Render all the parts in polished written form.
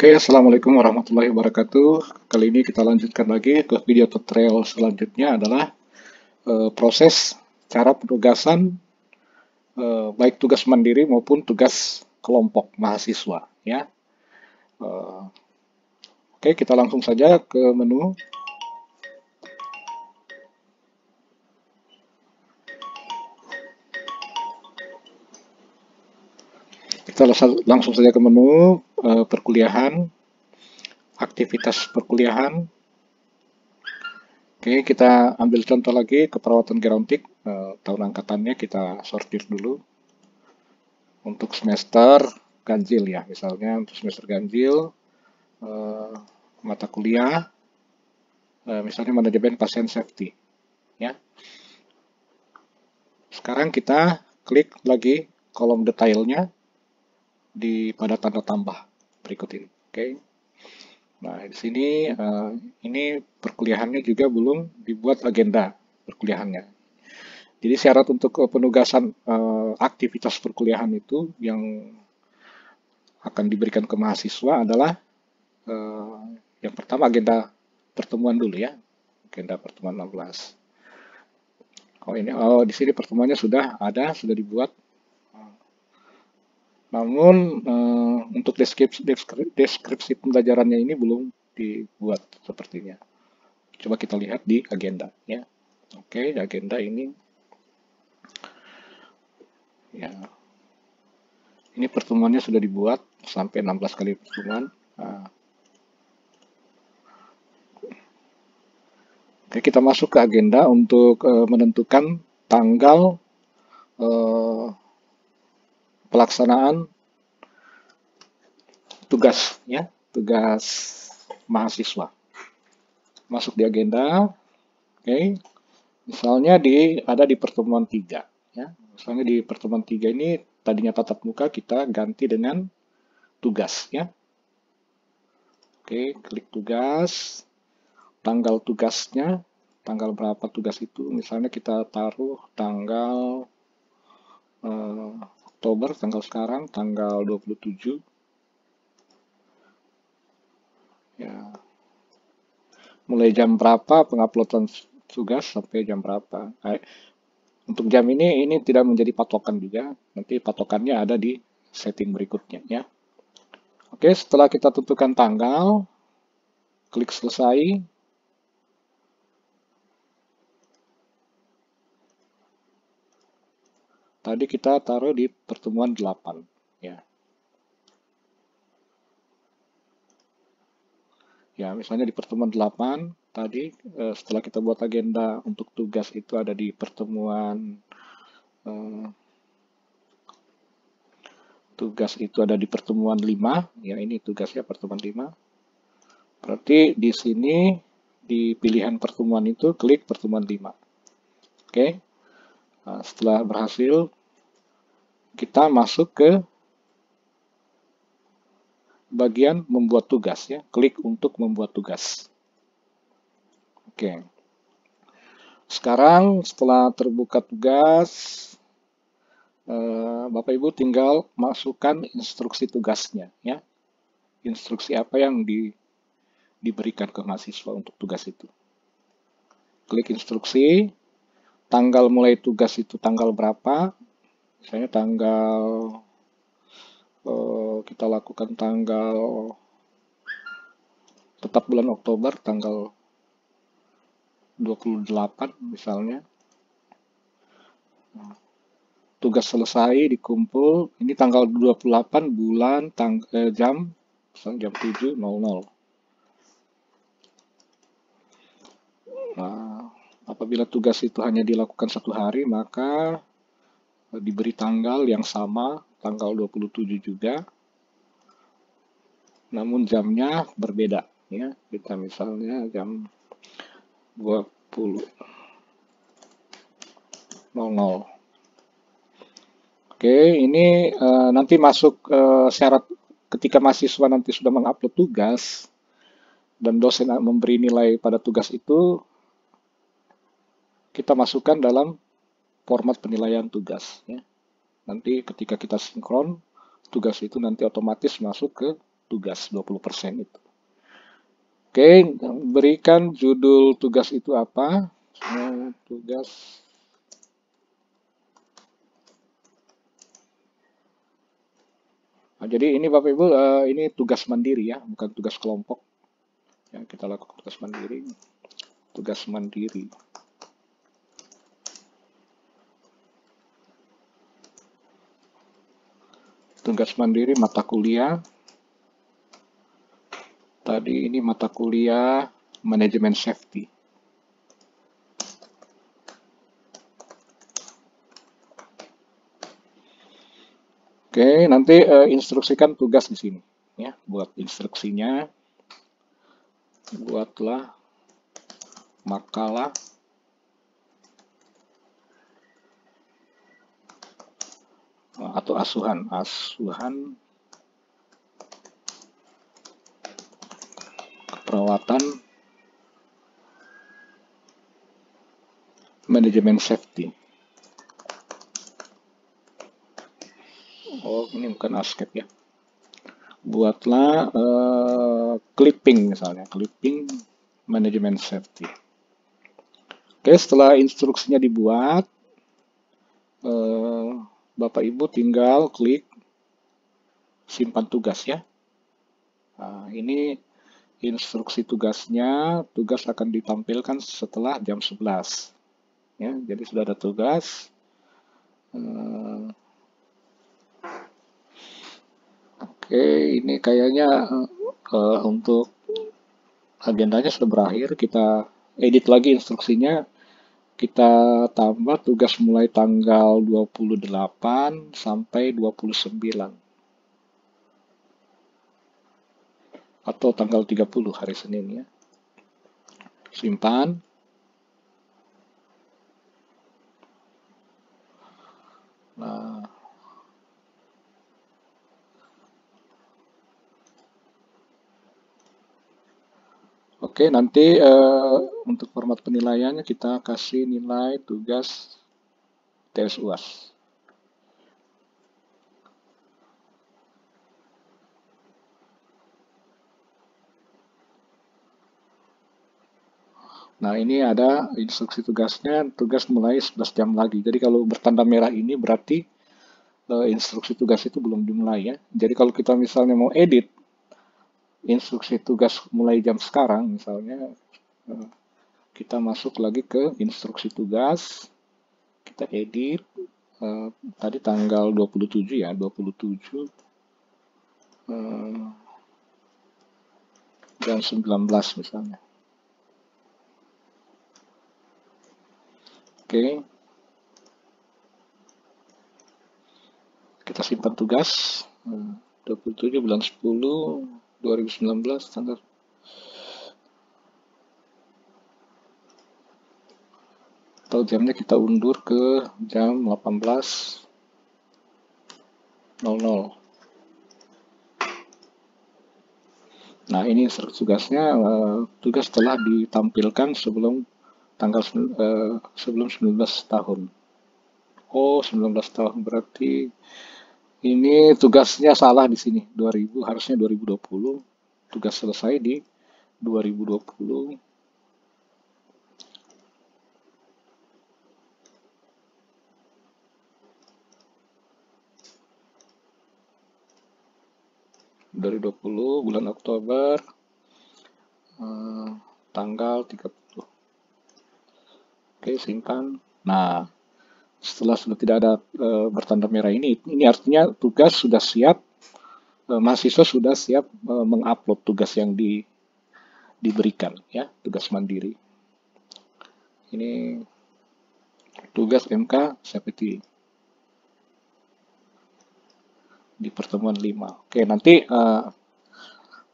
Oke, Assalamualaikum warahmatullahi wabarakatuh. Kali ini kita lanjutkan lagi ke video tutorial selanjutnya adalah proses cara penugasan baik tugas mandiri maupun tugas kelompok mahasiswa ya. Eh, oke, kita langsung saja ke menu. Kita langsung saja ke menu perkuliahan, aktivitas perkuliahan. Oke, kita ambil contoh lagi keperawatan gerontik. Tahun angkatannya kita sortir dulu. Untuk semester ganjil ya, misalnya untuk semester ganjil mata kuliah misalnya manajemen pasien safety ya. Sekarang kita klik lagi kolom detailnya pada tanda tambah berikut ini. Oke. Nah, di sini ini perkuliahannya juga belum dibuat agenda perkuliahannya. Jadi syarat untuk penugasan aktivitas perkuliahan itu yang akan diberikan ke mahasiswa adalah yang pertama agenda pertemuan dulu ya, agenda pertemuan 16. Oh di sini pertemuannya sudah ada, sudah dibuat. Namun untuk deskripsi pembelajarannya ini belum dibuat sepertinya. Coba kita lihat di agenda ya. Oke, agenda ini ya. Ini pertemuannya sudah dibuat sampai 16 kali pertemuan. Nah, oke, kita masuk ke agenda untuk menentukan tanggal pelaksanaan tugas ya, tugas mahasiswa. Masuk di agenda. Oke. Misalnya ada di pertemuan 3 ya. Misalnya di pertemuan 3 ini tadinya tatap muka kita ganti dengan tugas ya. Oke, klik tugas. Tanggal tugasnya, tanggal berapa tugas itu? Misalnya kita taruh tanggal Oktober, tanggal sekarang tanggal 27 ya. Mulai jam berapa penguploadan tugas sampai jam berapa. Untuk jam ini tidak menjadi patokan juga. Nanti patokannya ada di setting berikutnya ya. Oke, setelah kita tentukan tanggal, klik selesai. Tadi kita taruh di pertemuan 8 ya. Ya, misalnya di pertemuan 8 tadi setelah kita buat agenda untuk tugas itu ada di pertemuan tugas itu ada di pertemuan 5 ya, ini tugasnya pertemuan 5. Berarti di sini di pilihan pertemuan itu klik pertemuan 5. Oke. Nah, setelah berhasil kita masuk ke bagian membuat tugas ya, klik untuk membuat tugas. Oke. Sekarang setelah terbuka tugas, Bapak Ibu tinggal masukkan instruksi tugasnya ya. Instruksi apa yang diberikan ke mahasiswa untuk tugas itu. Klik instruksi, tanggal mulai tugas itu tanggal berapa, misalnya tanggal kita lakukan tanggal tetap bulan Oktober tanggal 28 misalnya. Tugas selesai dikumpul, ini tanggal 28 bulan jam misalnya jam 7.00. Nah, apabila tugas itu hanya dilakukan 1 hari, maka diberi tanggal yang sama, tanggal 27 juga, namun jamnya berbeda ya. Kita misalnya jam 20.00. Oke, ini nanti masuk syarat ketika mahasiswa nanti sudah mengupload tugas dan dosen memberi nilai pada tugas itu, kita masukkan dalam format penilaian tugas ya. Nanti ketika kita sinkron, tugas itu nanti otomatis masuk ke tugas 20% itu. Oke, berikan judul tugas itu apa? Tugas jadi ini Bapak Ibu, ini tugas mandiri ya, bukan tugas kelompok. Ya, kita lakukan tugas mandiri. Tugas mandiri. Tugas mandiri mata kuliah. Tadi ini mata kuliah manajemen safety. Oke, nanti instruksikan tugas di sini ya. Buat instruksinya, buatlah makalah atau asuhan keperawatan manajemen safety. Oh, ini bukan ASCII ya. Buatlah clipping misalnya, clipping manajemen safety. Oke, setelah instruksinya dibuat, Bapak Ibu tinggal klik simpan tugas ya. Nah, ini instruksi tugasnya, tugas akan ditampilkan setelah jam 11. Ya, jadi sudah ada tugas. Oke, ini kayaknya untuk agendanya sudah berakhir. Kita edit lagi instruksinya. Kita tambah tugas mulai tanggal 28 sampai 29. Atau tanggal 30 hari Senin ya. Simpan. Nah, oke, nanti untuk format penilaiannya kita kasih nilai tugas tes UAS. Nah, ini ada instruksi tugasnya, tugas mulai 11 jam lagi. Jadi kalau bertanda merah ini berarti instruksi tugas itu belum dimulai ya. Jadi kalau kita misalnya mau edit instruksi tugas mulai jam sekarang, misalnya kita masuk lagi ke instruksi tugas, kita edit, tadi tanggal 27 ya, 27 jam 19 misalnya. Oke. Kita simpan tugas 27 bulan 10 2019 tanggal atau jamnya kita undur ke jam 18.00. Nah, ini tugasnya, tugas telah ditampilkan sebelum tanggal sebelum 19 tahun. Oh, 19 tahun berarti ini tugasnya salah di sini. 2000 harusnya 2020. Tugas selesai di 2020. Dari 20 bulan Oktober tanggal 30. Oke, simpan. Nah, setelah sudah tidak ada bertanda merah ini artinya tugas sudah siap, mahasiswa sudah siap mengupload tugas yang diberikan ya, tugas mandiri. Ini tugas MK Safety di pertemuan 5. Oke, nanti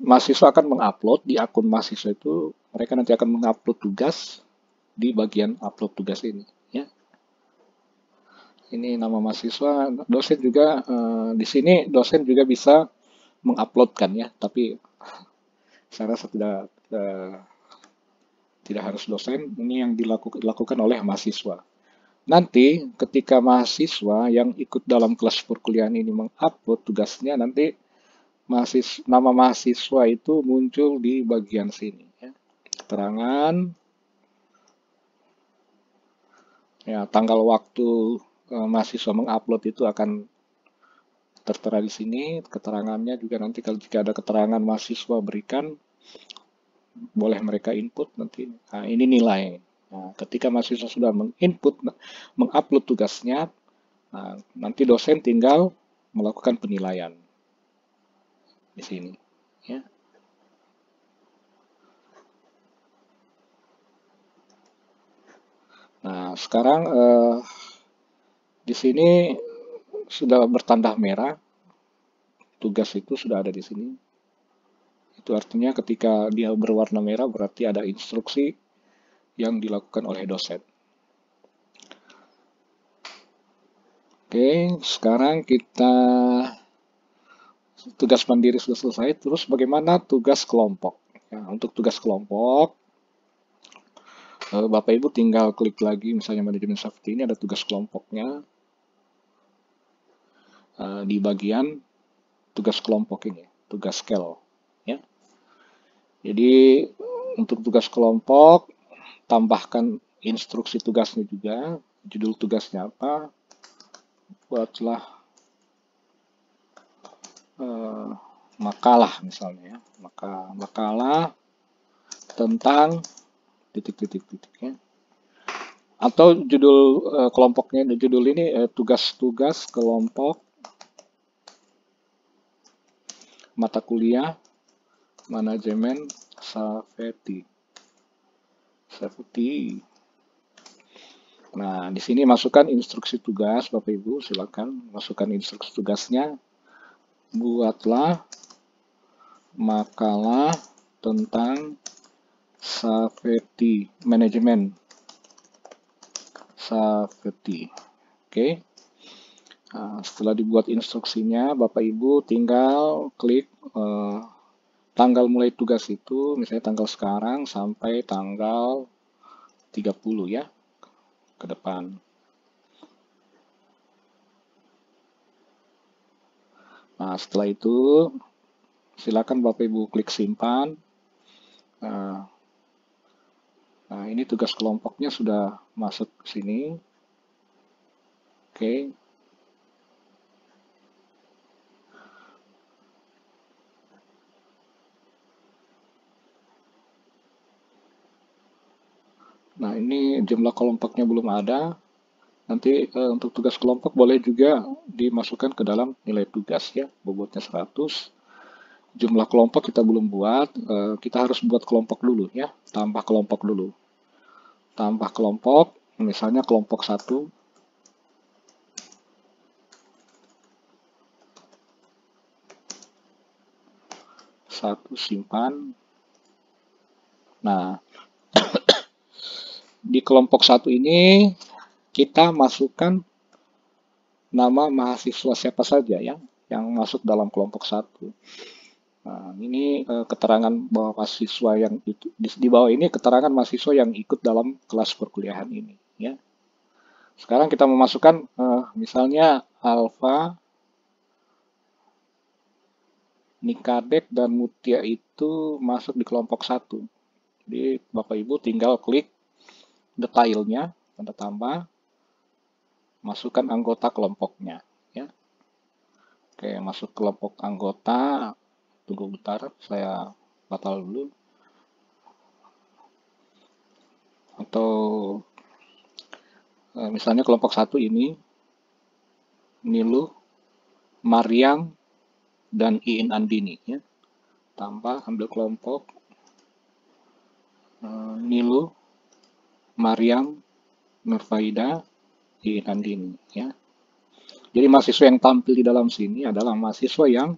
mahasiswa akan mengupload di akun mahasiswa itu, mereka nanti akan mengupload tugas di bagian upload tugas ini ya. Ini nama mahasiswa, dosen juga di sini dosen juga bisa menguploadkan ya, tapi saya rasa tidak harus dosen, ini yang dilakukan oleh mahasiswa. Nanti ketika mahasiswa yang ikut dalam kelas perkuliahan ini mengupload tugasnya, nanti nama mahasiswa itu muncul di bagian sini ya. Keterangan ya, tanggal waktu mahasiswa mengupload itu akan tertera di sini. Keterangannya juga nanti kalau jika ada keterangan mahasiswa berikan, boleh mereka input nanti. Nah, ini nilai. Nah, ketika mahasiswa sudah mengupload tugasnya, nah, nanti dosen tinggal melakukan penilaian di sini. Ya. Nah, sekarang di sini sudah bertanda merah, tugas itu sudah ada di sini. Itu artinya ketika dia berwarna merah berarti ada instruksi yang dilakukan oleh dosen. Oke, sekarang kita tugas mandiri sudah selesai. Terus bagaimana tugas kelompok? Ya, untuk tugas kelompok, Bapak Ibu tinggal klik lagi, misalnya manajemen safety ini ada tugas kelompoknya di bagian tugas kelompok ini, tugas scale. Ya. Jadi untuk tugas kelompok, tambahkan instruksi tugasnya juga, judul tugasnya apa, buatlah makalah misalnya ya, makalah tentang titik-titik-titik ya. Atau judul kelompoknya, judul ini tugas-tugas kelompok mata kuliah manajemen safety. Nah, di sini masukkan instruksi tugas, Bapak Ibu, silakan masukkan instruksi tugasnya. Buatlah makalah tentang safety, manajemen safety. Oke. Nah, setelah dibuat instruksinya, Bapak Ibu tinggal klik tanggal mulai tugas itu, misalnya tanggal sekarang sampai tanggal 30 ya, ke depan. Nah, setelah itu silakan Bapak Ibu klik simpan. Nah, ini tugas kelompoknya sudah masuk ke sini. Oke. Nah, ini jumlah kelompoknya belum ada. Nanti untuk tugas kelompok boleh juga dimasukkan ke dalam nilai tugas ya, bobotnya 100. Jumlah kelompok kita belum buat, kita harus buat kelompok dulu ya, tambah kelompok dulu. Tambah kelompok, misalnya kelompok 1. Satu simpan. Nah, di kelompok 1 ini kita masukkan nama mahasiswa siapa saja ya yang masuk dalam kelompok 1. Nah, ini keterangan bahwa mahasiswa yang itu di bawah ini keterangan mahasiswa yang ikut dalam kelas perkuliahan ini ya. Sekarang kita memasukkan misalnya Alfa, Nikadek dan Mutia itu masuk di kelompok 1. Jadi Bapak Ibu tinggal klik detailnya, tanda tambah, masukkan anggota kelompoknya ya. Oke, masuk kelompok anggota. Tunggu bentar, saya batal dulu. Atau misalnya kelompok 1 ini Nilu, Mariam, dan Iin Andini ya. Tambah ambil kelompok Nilu, Mariam, Nurfaida, Iin Andini ya. Jadi mahasiswa yang tampil di dalam sini adalah mahasiswa yang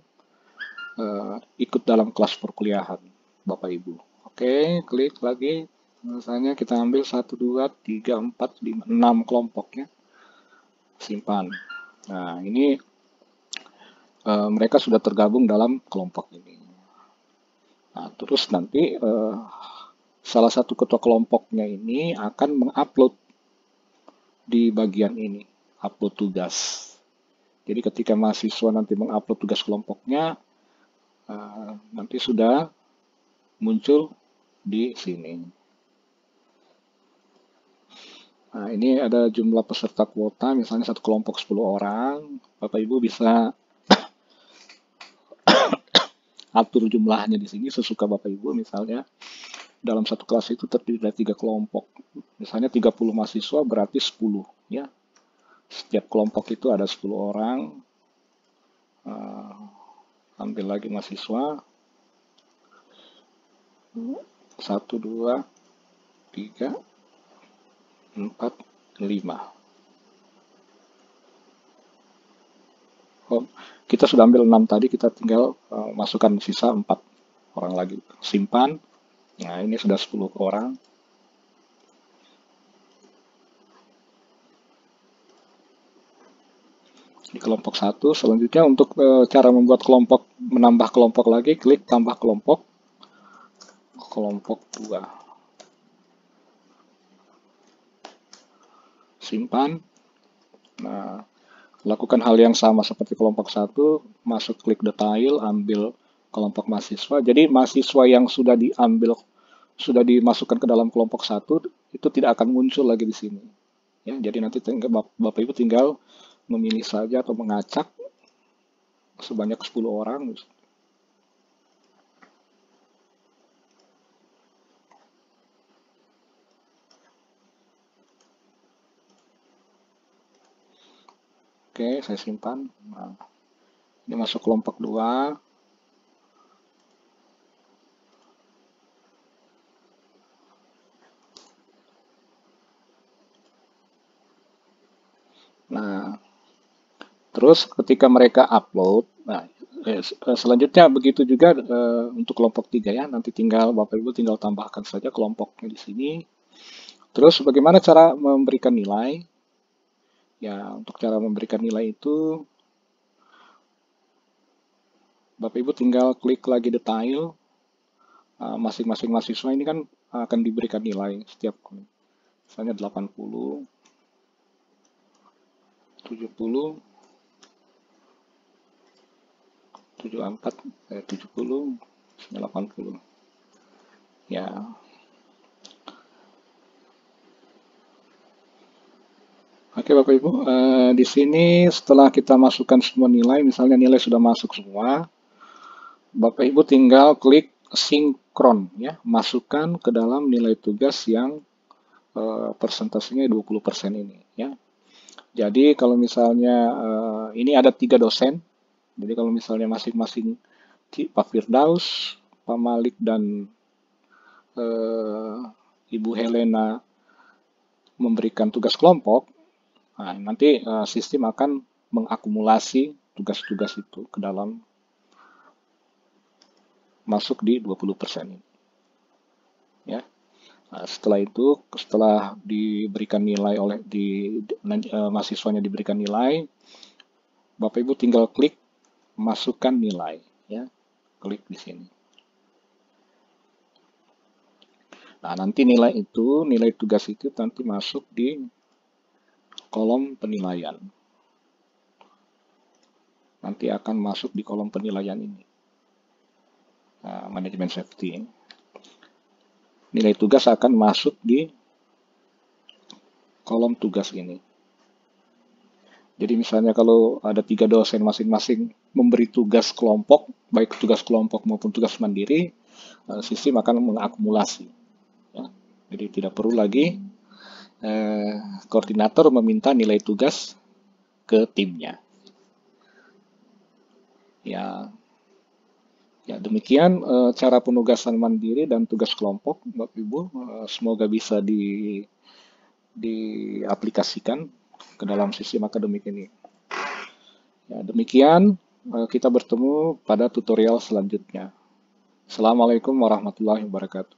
ikut dalam kelas perkuliahan Bapak Ibu. Oke, klik lagi. Misalnya kita ambil 1, 2, 3, 4, 5, 6 kelompoknya. Simpan. Nah, ini mereka sudah tergabung dalam kelompok ini. Nah, terus nanti salah satu ketua kelompoknya ini akan mengupload di bagian ini, upload tugas. Jadi ketika mahasiswa nanti mengupload tugas kelompoknya, nanti sudah muncul di sini. Nah, ini ada jumlah peserta kuota, misalnya satu kelompok 10 orang. Bapak Ibu bisa atur jumlahnya di sini sesuka Bapak Ibu. Misalnya dalam satu kelas itu terdiri dari 3 kelompok. Misalnya 30 mahasiswa berarti 10 ya. Setiap kelompok itu ada 10 orang. Ambil lagi mahasiswa. 1, 2, 3, 4, 5. Oh, kita sudah ambil 6 tadi, kita tinggal masukkan sisa 4 orang lagi. Simpan. Nah, ini sudah 10 orang. Di kelompok 1. Selanjutnya untuk cara membuat kelompok, menambah kelompok lagi, klik tambah kelompok. Kelompok 2. Simpan. Nah, lakukan hal yang sama seperti kelompok 1, masuk klik detail, ambil kelompok mahasiswa. Jadi mahasiswa yang sudah diambil, sudah dimasukkan ke dalam kelompok 1, itu tidak akan muncul lagi di sini. Ya, jadi nanti Bapak Ibu tinggal memilih saja atau mengacak sebanyak 10 orang. Oke, saya simpan. Nah, ini masuk kelompok 2. Nah, terus ketika mereka upload, nah selanjutnya begitu juga untuk kelompok 3 ya. Nanti tinggal Bapak Ibu tinggal tambahkan saja kelompoknya di sini. Terus bagaimana cara memberikan nilai? Ya, untuk cara memberikan nilai itu Bapak Ibu tinggal klik lagi detail. Masing-masing mahasiswa ini kan akan diberikan nilai setiap, misalnya 80, 70, 74, 70, 80. Ya. Oke Bapak Ibu, di sini setelah kita masukkan semua nilai, misalnya nilai sudah masuk semua, Bapak Ibu tinggal klik sinkron ya, masukkan ke dalam nilai tugas yang persentasenya 20% ini ya. Jadi kalau misalnya ini ada 3 dosen, jadi kalau misalnya masing-masing Pak Firdaus, Pak Malik, dan Ibu Helena memberikan tugas kelompok, nah, nanti sistem akan mengakumulasi tugas-tugas itu ke dalam, masuk di 20% ini. Ya. Nah, setelah itu, setelah diberikan nilai oleh mahasiswanya diberikan nilai, Bapak Ibu tinggal klik masukkan nilai ya. Klik di sini. Nah, nanti nilai itu, nilai tugas itu nanti masuk di kolom penilaian. Nanti akan masuk di kolom penilaian ini. Manajemen safety. Nilai tugas akan masuk di kolom tugas ini. Jadi misalnya kalau ada 3 dosen masing-masing memberi tugas kelompok, baik tugas kelompok maupun tugas mandiri, sistem akan mengakumulasi. Ya. Jadi tidak perlu lagi koordinator meminta nilai tugas ke timnya. Ya, demikian cara penugasan mandiri dan tugas kelompok, Bapak Ibu. Semoga bisa diaplikasikan ke dalam sistem akademik ini. Ya, demikian kita bertemu pada tutorial selanjutnya. Assalamualaikum warahmatullahi wabarakatuh.